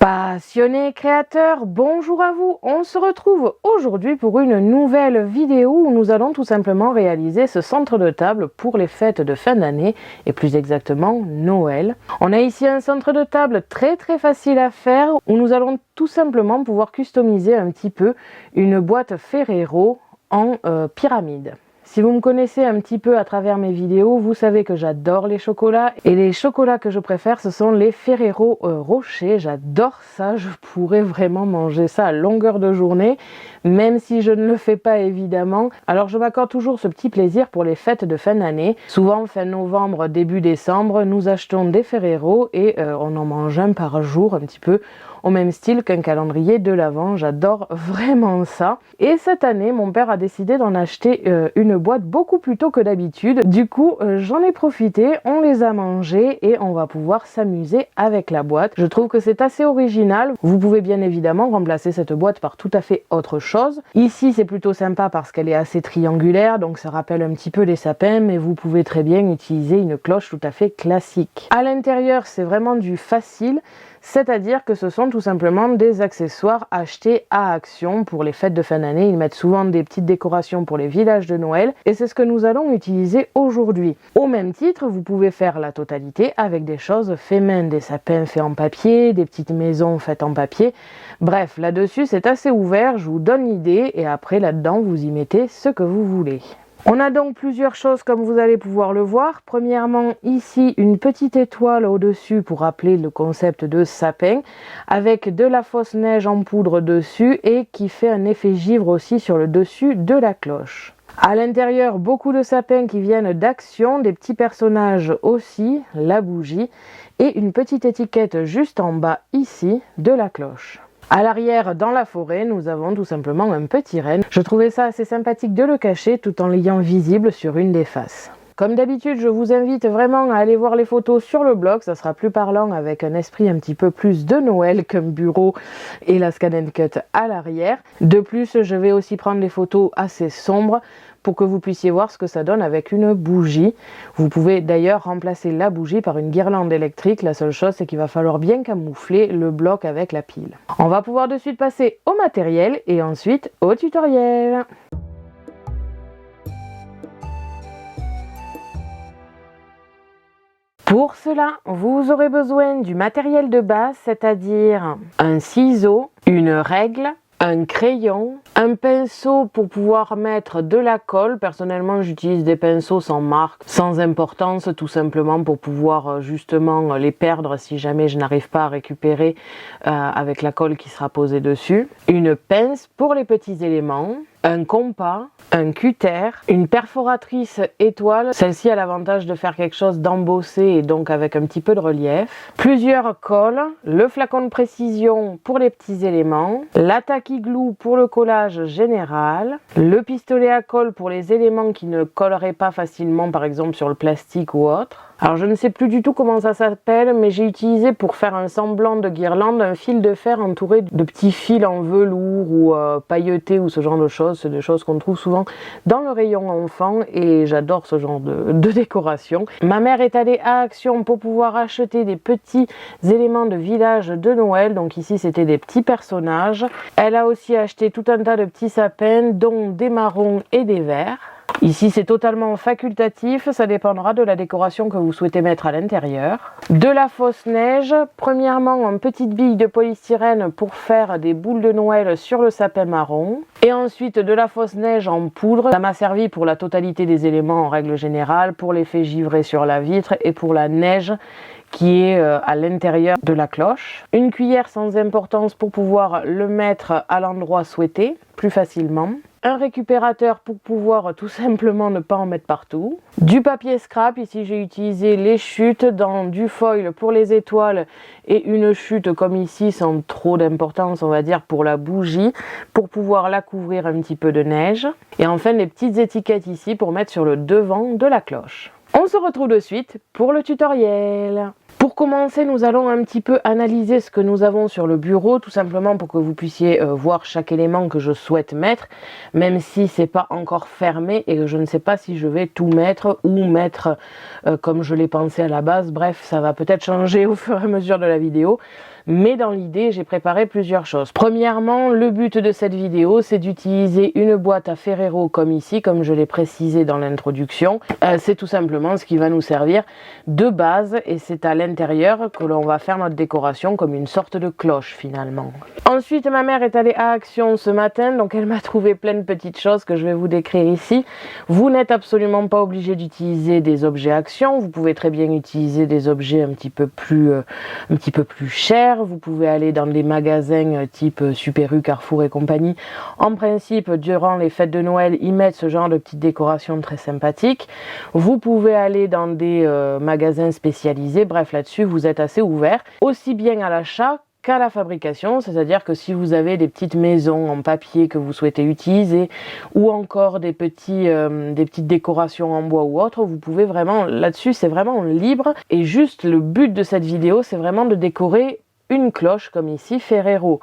Passionnés créateurs, bonjour à vous. On se retrouve aujourd'hui pour une nouvelle vidéo où nous allons tout simplement réaliser ce centre de table pour les fêtes de fin d'année et plus exactement Noël. On a ici un centre de table très facile à faire où nous allons tout simplement pouvoir customiser un petit peu une boîte Ferrero en pyramide. Si vous me connaissez un petit peu à travers mes vidéos, vous savez que j'adore les chocolats. Et les chocolats que je préfère, ce sont les Ferrero Rocher. J'adore ça, je pourrais vraiment manger ça à longueur de journée, même si je ne le fais pas évidemment. Alors je m'accorde toujours ce petit plaisir pour les fêtes de fin d'année. Souvent, fin novembre, début décembre, nous achetons des Ferrero et on en mange un par jour, un petit peu au même style qu'un calendrier de l'Avent. J'adore vraiment ça. Et cette année, mon père a décidé d'en acheter une boîte beaucoup plus tôt que d'habitude. Du coup, j'en ai profité, on les a mangés et on va pouvoir s'amuser avec la boîte. Je trouve que c'est assez original. Vous pouvez bien évidemment remplacer cette boîte par tout à fait autre chose. Ici, c'est plutôt sympa parce qu'elle est assez triangulaire, donc ça rappelle un petit peu les sapins, mais vous pouvez très bien utiliser une cloche tout à fait classique. À l'intérieur, c'est vraiment du facile. C'est-à-dire que ce sont tout simplement des accessoires achetés à Action pour les fêtes de fin d'année. Ils mettent souvent des petites décorations pour les villages de Noël et c'est ce que nous allons utiliser aujourd'hui. Au même titre, vous pouvez faire la totalité avec des choses faites main, des sapins faits en papier, des petites maisons faites en papier. Bref, là-dessus c'est assez ouvert, je vous donne l'idée et après là-dedans vous y mettez ce que vous voulez. On a donc plusieurs choses comme vous allez pouvoir le voir. Premièrement, ici, une petite étoile au-dessus pour rappeler le concept de sapin, avec de la fausse neige en poudre dessus et qui fait un effet givre aussi sur le dessus de la cloche. À l'intérieur, beaucoup de sapins qui viennent d'Action, des petits personnages aussi, la bougie et une petite étiquette juste en bas ici de la cloche. À l'arrière, dans la forêt, nous avons tout simplement un petit renne. Je trouvais ça assez sympathique de le cacher tout en l'ayant visible sur une des faces. Comme d'habitude, je vous invite vraiment à aller voir les photos sur le blog, ça sera plus parlant avec un esprit un petit peu plus de Noël qu'un bureau et la scan and cut à l'arrière. De plus, je vais aussi prendre des photos assez sombres pour que vous puissiez voir ce que ça donne avec une bougie. Vous pouvez d'ailleurs remplacer la bougie par une guirlande électrique. La seule chose, c'est qu'il va falloir bien camoufler le bloc avec la pile. On va pouvoir de suite passer au matériel et ensuite au tutoriel. Pour cela, vous aurez besoin du matériel de base, c'est-à-dire un ciseau, une règle, un crayon, un pinceau pour pouvoir mettre de la colle. Personnellement, j'utilise des pinceaux sans marque, sans importance, tout simplement pour pouvoir justement les perdre si jamais je n'arrive pas à récupérer avec la colle qui sera posée dessus. Une pince pour les petits éléments, un compas, un cutter, une perforatrice étoile. Celle-ci a l'avantage de faire quelque chose d'embossé et donc avec un petit peu de relief. Plusieurs colles, le flacon de précision pour les petits éléments, la tacky glue pour le collage général, le pistolet à colle pour les éléments qui ne colleraient pas facilement par exemple sur le plastique ou autre. Alors je ne sais plus du tout comment ça s'appelle, mais j'ai utilisé pour faire un semblant de guirlande un fil de fer entouré de petits fils en velours ou pailletés ou ce genre de choses. C'est des choses qu'on trouve souvent dans le rayon enfant et j'adore ce genre de décoration. Ma mère est allée à Action pour pouvoir acheter des petits éléments de village de Noël. Donc ici c'était des petits personnages. Elle a aussi acheté tout un tas de petits sapins dont des marrons et des verts. Ici c'est totalement facultatif, ça dépendra de la décoration que vous souhaitez mettre à l'intérieur. De la fausse neige, premièrement en petite bille de polystyrène pour faire des boules de Noël sur le sapin marron. Et ensuite de la fausse neige en poudre, ça m'a servi pour la totalité des éléments en règle générale, pour l'effet givré sur la vitre et pour la neige qui est à l'intérieur de la cloche. Une cuillère sans importance pour pouvoir le mettre à l'endroit souhaité plus facilement. Un récupérateur pour pouvoir tout simplement ne pas en mettre partout. Du papier scrap, ici j'ai utilisé les chutes dans du foil pour les étoiles et une chute comme ici sans trop d'importance on va dire pour la bougie pour pouvoir la couvrir un petit peu de neige. Et enfin les petites étiquettes ici pour mettre sur le devant de la cloche. On se retrouve de suite pour le tutoriel. Pour commencer, nous allons un petit peu analyser ce que nous avons sur le bureau, tout simplement pour que vous puissiez voir chaque élément que je souhaite mettre, même si c'est pas encore fermé et que je ne sais pas si je vais tout mettre ou mettre comme je l'ai pensé à la base. Bref, ça va peut-être changer au fur et à mesure de la vidéo. mais dans l'idée j'ai préparé plusieurs choses. Premièrement, le but de cette vidéo c'est d'utiliser une boîte à Ferrero comme ici, comme je l'ai précisé dans l'introduction. C'est tout simplement ce qui va nous servir de base et c'est à l'intérieur que l'on va faire notre décoration comme une sorte de cloche finalement. Ensuite ma mère est allée à Action ce matin, donc elle m'a trouvé plein de petites choses que je vais vous décrire ici. Vous n'êtes absolument pas obligé d'utiliser des objets Action, vous pouvez très bien utiliser des objets un petit peu plus chers. Vous pouvez aller dans des magasins type Super U, Carrefour et compagnie. En principe, durant les fêtes de Noël, ils mettent ce genre de petites décorations très sympathiques. Vous pouvez aller dans des magasins spécialisés, bref là-dessus vous êtes assez ouvert, aussi bien à l'achat qu'à la fabrication, c'est-à-dire que si vous avez des petites maisons en papier que vous souhaitez utiliser ou encore des petites décorations en bois ou autre, vous pouvez vraiment, là-dessus c'est vraiment libre et juste le but de cette vidéo c'est vraiment de décorer une cloche comme ici Ferrero.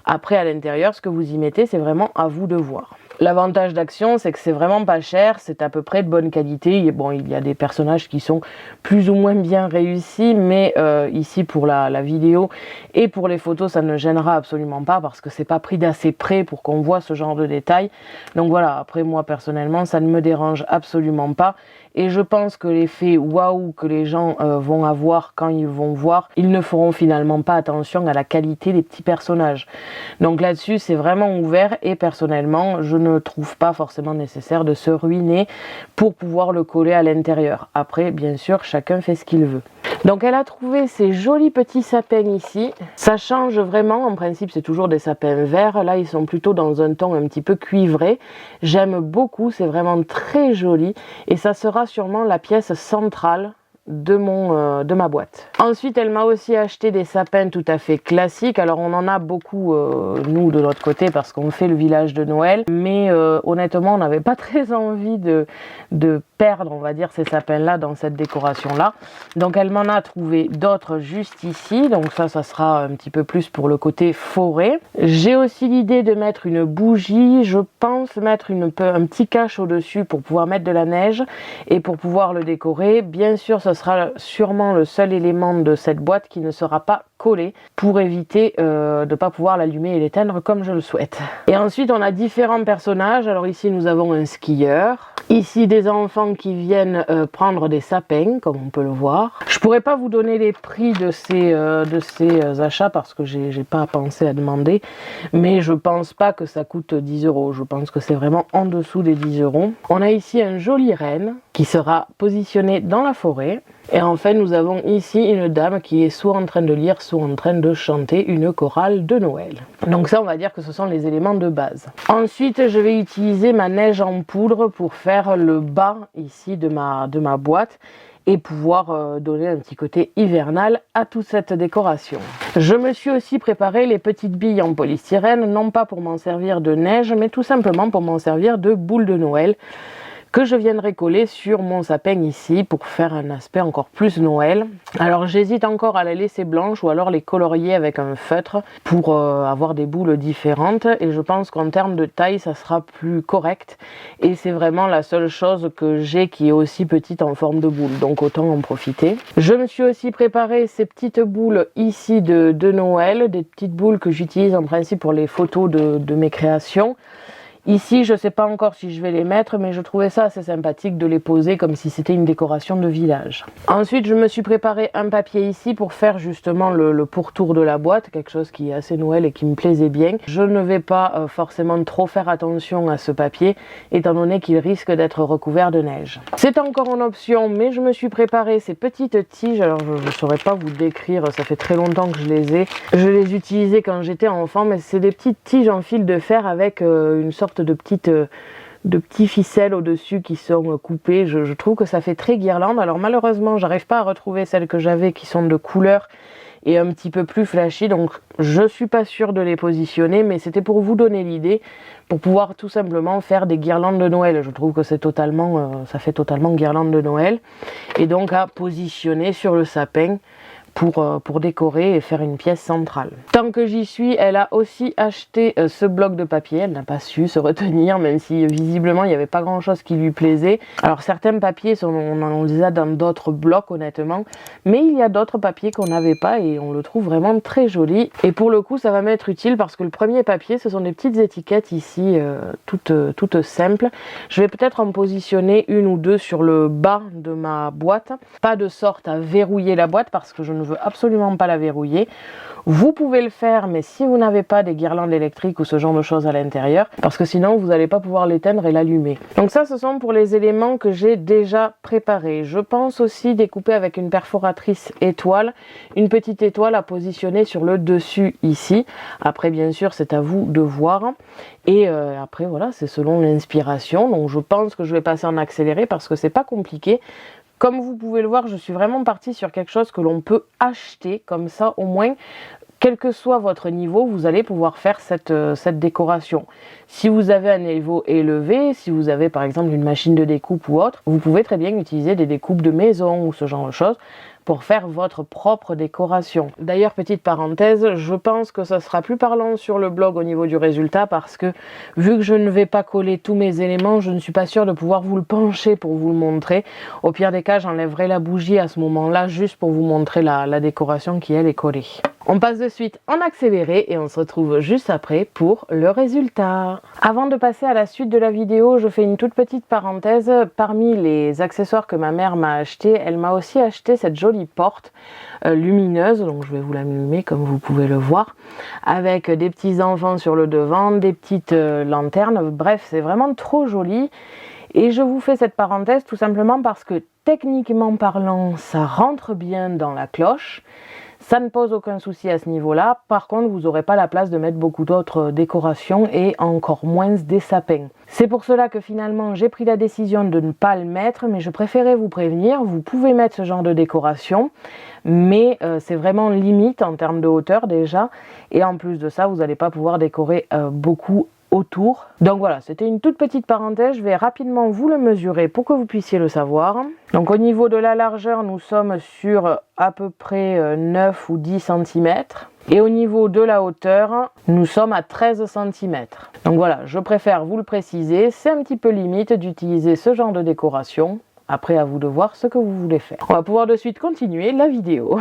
Après à l'intérieur ce que vous y mettez c'est vraiment à vous de voir. L'avantage d'Action, c'est que c'est vraiment pas cher, c'est à peu près de bonne qualité. Bon, il y a des personnages qui sont plus ou moins bien réussis, mais ici pour la vidéo et pour les photos, ça ne gênera absolument pas parce que c'est pas pris d'assez près pour qu'on voit ce genre de détails. Donc voilà, après moi personnellement, ça ne me dérange absolument pas. Et je pense que l'effet waouh que les gens vont avoir quand ils vont voir, ils ne feront finalement pas attention à la qualité des petits personnages. Donc là-dessus, c'est vraiment ouvert et personnellement, je ne trouve pas forcément nécessaire de se ruiner pour pouvoir le coller à l'intérieur. Après, bien sûr, chacun fait ce qu'il veut. Donc elle a trouvé ces jolis petits sapins ici. Ça change vraiment, en principe c'est toujours des sapins verts. Là ils sont plutôt dans un ton un petit peu cuivré. J'aime beaucoup, c'est vraiment très joli. Et ça sera sûrement la pièce centrale de ma boîte. Ensuite elle m'a aussi acheté des sapins tout à fait classiques. Alors on en a beaucoup nous de notre côté parce qu'on fait le village de Noël, mais honnêtement on n'avait pas très envie de perdre on va dire ces sapins là dans cette décoration là. Donc elle m'en a trouvé d'autres juste ici, donc ça sera un petit peu plus pour le côté forêt. J'ai aussi l'idée de mettre une bougie, je pense mettre un petit cache au dessus pour pouvoir mettre de la neige et pour pouvoir le décorer. Bien sûr ce sera sûrement le seul élément de cette boîte qui ne sera pas collé pour éviter de ne pas pouvoir l'allumer et l'éteindre comme je le souhaite. Et ensuite on a différents personnages. Alors ici nous avons un skieur, ici des enfants qui viennent prendre des sapins comme on peut le voir. Je pourrais pas vous donner les prix de ces achats parce que j'ai pas pensé à demander, mais je pense pas que ça coûte 10 €. Je pense que c'est vraiment en dessous des 10 €. On a ici un joli renne qui sera positionné dans la forêt. Et enfin nous avons ici une dame qui est soit en train de lire, soit en train de chanter une chorale de Noël. Donc ça on va dire que ce sont les éléments de base. Ensuite je vais utiliser ma neige en poudre pour faire le bas ici de ma boîte et pouvoir donner un petit côté hivernal à toute cette décoration. Je me suis aussi préparé les petites billes en polystyrène, non pas pour m'en servir de neige, mais tout simplement pour m'en servir de boule de Noël, que je viendrai coller sur mon sapin ici pour faire un aspect encore plus Noël. Alors j'hésite encore à les laisser blanches ou alors les colorier avec un feutre pour avoir des boules différentes, et je pense qu'en termes de taille ça sera plus correct et c'est vraiment la seule chose que j'ai qui est aussi petite en forme de boule, donc autant en profiter. Je me suis aussi préparé ces petites boules ici de Noël, des petites boules que j'utilise en principe pour les photos de mes créations. Ici, je ne sais pas encore si je vais les mettre, mais je trouvais ça assez sympathique de les poser comme si c'était une décoration de village. Ensuite, je me suis préparé un papier ici pour faire justement le pourtour de la boîte, quelque chose qui est assez Noël et qui me plaisait bien. Je ne vais pas forcément trop faire attention à ce papier, étant donné qu'il risque d'être recouvert de neige. C'est encore une option, mais je me suis préparé ces petites tiges. Alors, je ne saurais pas vous décrire, ça fait très longtemps que je les ai. Je les utilisais quand j'étais enfant, mais c'est des petites tiges en fil de fer avec une sorte de petits ficelles au-dessus qui sont coupées. Je trouve que ça fait très guirlande. Alors malheureusement j'arrive pas à retrouver celles que j'avais qui sont de couleur et un petit peu plus flashy, donc je suis pas sûre de les positionner, mais c'était pour vous donner l'idée, pour pouvoir tout simplement faire des guirlandes de Noël. Je trouve que c'est totalement, ça fait totalement guirlande de Noël, et donc à positionner sur le sapin pour décorer et faire une pièce centrale. Tant que j'y suis, elle a aussi acheté ce bloc de papier. Elle n'a pas su se retenir, même si visiblement il n'y avait pas grand chose qui lui plaisait. Alors certains papiers, on les a dans d'autres blocs honnêtement, mais il y a d'autres papiers qu'on n'avait pas et on le trouve vraiment très joli. Et pour le coup, ça va m'être utile parce que le premier papier, ce sont des petites étiquettes ici, toutes simples. Je vais peut-être en positionner une ou deux sur le bas de ma boîte, pas de sorte à verrouiller la boîte parce que je ne veux absolument pas la verrouiller. Vous pouvez le faire, mais si vous n'avez pas des guirlandes électriques ou ce genre de choses à l'intérieur, parce que sinon vous n'allez pas pouvoir l'éteindre et l'allumer. Donc ça, ce sont pour les éléments que j'ai déjà préparés. Je pense aussi découper avec une perforatrice étoile, une petite étoile à positionner sur le dessus ici. Après, bien sûr, c'est à vous de voir. Et après, voilà, c'est selon l'inspiration. Donc je pense que je vais passer en accéléré parce que c'est pas compliqué. Comme vous pouvez le voir, je suis vraiment partie sur quelque chose que l'on peut acheter, comme ça au moins, quel que soit votre niveau, vous allez pouvoir faire cette décoration. Si vous avez un niveau élevé, si vous avez par exemple une machine de découpe ou autre, vous pouvez très bien utiliser des découpes de maison ou ce genre de choses pour faire votre propre décoration. D'ailleurs, petite parenthèse, je pense que ça sera plus parlant sur le blog au niveau du résultat parce que vu que je ne vais pas coller tous mes éléments, je ne suis pas sûre de pouvoir vous le pencher pour vous le montrer. Au pire des cas, j'enlèverai la bougie à ce moment-là juste pour vous montrer la décoration qui elle est collée. On passe de suite en accéléré et on se retrouve juste après pour le résultat. Avant de passer à la suite de la vidéo, je fais une toute petite parenthèse. Parmi les accessoires que ma mère m'a acheté, elle m'a aussi acheté cette jolie porte lumineuse, donc je vais vous l'allumer comme vous pouvez le voir, avec des petits enfants sur le devant, des petites lanternes, bref, c'est vraiment trop joli. Et je vous fais cette parenthèse tout simplement parce que techniquement parlant, ça rentre bien dans la cloche. Ça ne pose aucun souci à ce niveau-là. Par contre, vous n'aurez pas la place de mettre beaucoup d'autres décorations et encore moins des sapins. C'est pour cela que finalement, j'ai pris la décision de ne pas le mettre, mais je préférais vous prévenir. Vous pouvez mettre ce genre de décoration, mais c'est vraiment limite en termes de hauteur déjà. Et en plus de ça, vous n'allez pas pouvoir décorer beaucoup autour. Donc voilà, c'était une toute petite parenthèse, je vais rapidement vous le mesurer pour que vous puissiez le savoir. Donc au niveau de la largeur, nous sommes sur à peu près 9 ou 10 cm. Et au niveau de la hauteur, nous sommes à 13 cm. Donc voilà, je préfère vous le préciser, c'est un petit peu limite d'utiliser ce genre de décoration. Après, à vous de voir ce que vous voulez faire. On va pouvoir de suite continuer la vidéo.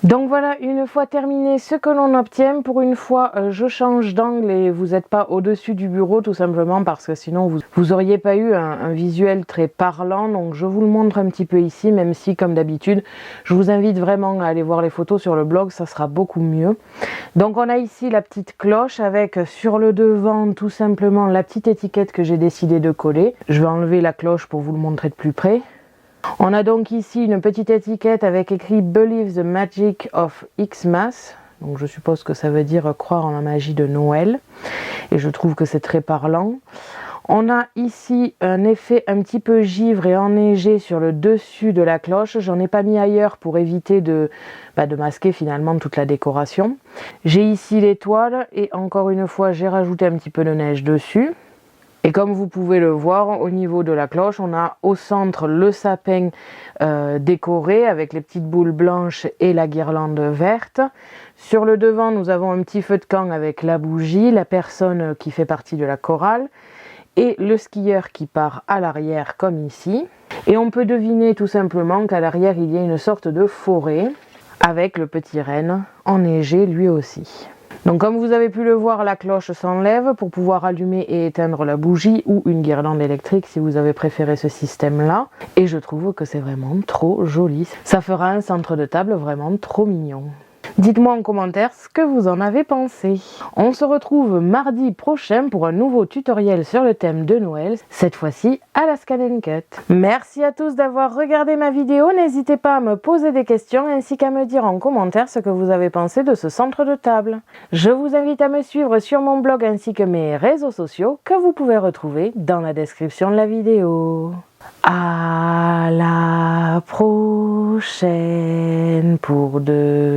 Donc voilà, une fois terminé ce que l'on obtient, pour une fois je change d'angle et vous n'êtes pas au-dessus du bureau tout simplement parce que sinon vous auriez pas eu un visuel très parlant. Donc je vous le montre un petit peu ici, même si comme d'habitude je vous invite vraiment à aller voir les photos sur le blog, ça sera beaucoup mieux. Donc on a ici la petite cloche avec sur le devant tout simplement la petite étiquette que j'ai décidé de coller. Je vais enlever la cloche pour vous le montrer de plus près. On a donc ici une petite étiquette avec écrit Believe the Magic of Xmas. Donc je suppose que ça veut dire croire en la magie de Noël. Et je trouve que c'est très parlant. On a ici un effet un petit peu givre et enneigé sur le dessus de la cloche. J'en ai pas mis ailleurs pour éviter de masquer finalement toute la décoration. J'ai ici l'étoile et encore une fois j'ai rajouté un petit peu de neige dessus. Et comme vous pouvez le voir, au niveau de la cloche, on a au centre le sapin décoré avec les petites boules blanches et la guirlande verte. Sur le devant, nous avons un petit feu de camp avec la bougie, la personne qui fait partie de la chorale et le skieur qui part à l'arrière comme ici. Et on peut deviner tout simplement qu'à l'arrière, il y a une sorte de forêt avec le petit renne enneigé lui aussi. Donc comme vous avez pu le voir, la cloche s'enlève pour pouvoir allumer et éteindre la bougie ou une guirlande électrique si vous avez préféré ce système-là. Et je trouve que c'est vraiment trop joli. Ça fera un centre de table vraiment trop mignon. Dites-moi en commentaire ce que vous en avez pensé. On se retrouve mardi prochain pour un nouveau tutoriel sur le thème de Noël, cette fois-ci à la Scan & Cut. Merci à tous d'avoir regardé ma vidéo, n'hésitez pas à me poser des questions ainsi qu'à me dire en commentaire ce que vous avez pensé de ce centre de table. Je vous invite à me suivre sur mon blog ainsi que mes réseaux sociaux que vous pouvez retrouver dans la description de la vidéo. À la prochaine pour de